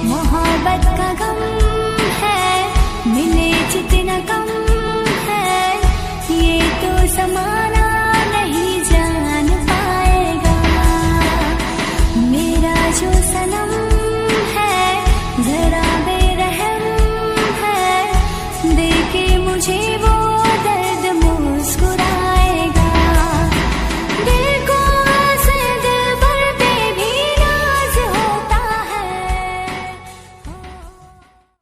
मोहब्बत का गम है, मिले जितना कम है, ये तो समा